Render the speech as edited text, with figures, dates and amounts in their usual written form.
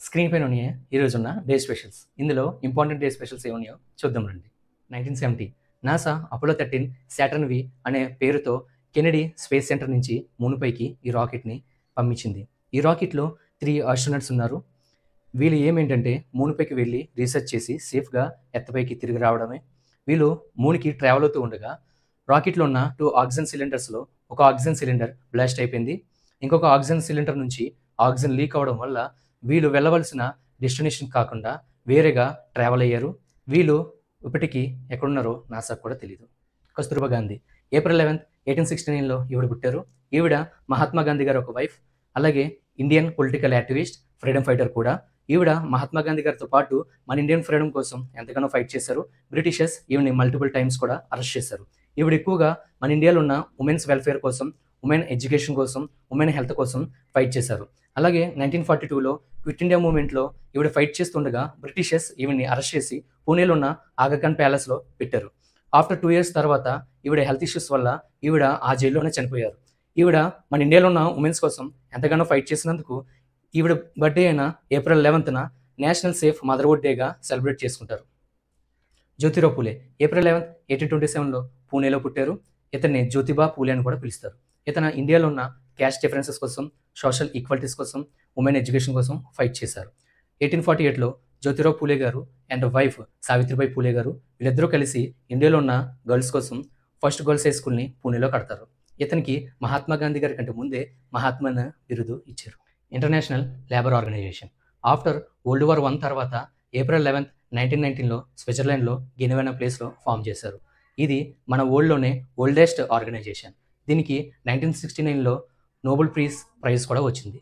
Screen పైన ఉన్నాయి ఈరోజున్న day specials. ఇందులో ఇంపార్టెంట్ డే స్పెషల్స్ ఏమున్నాయో చూద్దాం రండి. 1970 నాసా అపోలో 13 సాటర్న్ వి అనే పేరుతో కెనడీ స్పేస్ సెంటర్ నుంచి మూనుపైకి ఈ రాకెట్ని పంపించింది. ఈ రాకెట్లో 3 ఆస్ట్రోనట్స్ ఉన్నారు. వీళ్ళు ఏమేంటంటే మూనుపైకి వెళ్ళి రీసెర్చ్ చేసి సేఫ్గా ఎత్తపైకి తిరిగి రావడమే. వీళ్ళు మూనుకి ట్రావెల్ అవుతూ ఉండగా రాకెట్లో ఉన్న 2 ఆక్సిజన్ సిలిండర్స్లో ఒక ఆక్సిజన్ సిలిండర్ బ్లాస్ట్ అయిపోయింది. ఇంకొక ఆక్సిజన్ సిలిండర్ నుంచి ఆక్సిజన్ లీక్ అవ్వడం వల్ల వీళ్ళు వెళ్ళవలసిన డెస్టినేషన్ కాకుండా వేరేగా ట్రావెల్ అయ్యారు. వీళ్ళు ఇప్పటికీ ఎక్కడున్నారో నాసాకు కూడా తెలియదు. కస్తూర్బా గాంధీ ఏప్రిల్ 11, 1869లో ఈవిడ పుట్టారు. ఈవిడ మహాత్మా గాంధీ గారు ఒక వైఫ్, అలాగే Indian political activist, freedom fighter కూడా. ఈవిడ మహాత్మా గాంధీ గారితో పాటు మన ఇండియన్ ఫ్రీడమ్ కోసం ఎంతగానో ఫైట్ చేశారు. బ్రిటిషర్స్ ఈవిని మల్టిపుల్ టైమ్స్ కూడా అరెస్ట్ చేశారు. ఈవిడ ఎక్కువగా మన ఇండియాలో ఉన్న ఉమెన్స్ వెల్ఫేర్ కోసం, ఉమెన్ ఎడ్యుకేషన్ కోసం, ఉమెన్ హెల్త్ కోసం ఫైట్ చేశారు. అలాగే 1942లో క్విట్ ఇండియా మూవ్మెంట్లో ఈవిడ ఫైట్ చేస్తుండగా బ్రిటిషర్స్ ఈవిని అరెస్ట్ చేసి పూణేలో ఉన్న ఆగాఖాన్ ప్యాలెస్లో పెట్టారు. ఆఫ్టర్ 2 years తర్వాత ఈవిడ హెల్త్ ఇష్యూస్ వల్ల ఈవిడ ఆ జైల్లోనే చనిపోయారు. ఈవిడ మన ఇండియాలో ఉన్న ఉమెన్స్ కోసం ఎంతగానో ఫైట్ చేసినందుకు ఈవిడ బర్త్డే అయిన ఏప్రిల్ 11న నేషనల్ సేఫ్ మదర్హుడ్ డేగా సెలబ్రేట్ చేసుకుంటారు. జ్యోతిరావు పూలే ఏప్రిల్ 11, 1827లో పూణేలో పుట్టారు. ఇతన్ని జ్యోతిబా పూలే అని కూడా పిలుస్తారు. ఇతను ఇండియాలో ఉన్న క్యాస్ట్ డిఫరెన్సెస్ కోసం, సోషల్ ఈక్వాలిటీస్ కోసం, ఉమెన్ ఎడ్యుకేషన్ కోసం ఫైట్ చేశారు. 1848లో జ్యోతిరావు పూలే గారు అండ్ వైఫ్ సావిత్రిబాయి పూలే గారు వీళ్ళిద్దరూ కలిసి ఇండియాలో ఉన్న గర్ల్స్ కోసం ఫస్ట్ గర్ల్స్ హై స్కూల్ని పూణేలో కడతారు. ఇతనికి మహాత్మా గాంధీ గారి కంటే ముందే మహాత్మా బిరుదు ఇచ్చారు. International labour organisation after world war 1 తర్వాత ఏప్రిల్ 11, 1919లో స్విట్జర్లాండ్లో గెనెవా ప్లేస్లో ఫామ్ చేశారు. ఇది మన వరల్డ్లోనే ఓల్డెస్ట్ ఆర్గనైజేషన్. దీనికి 1969లో నోబెల్ పీస్ ప్రైజ్ కూడా వచ్చింది.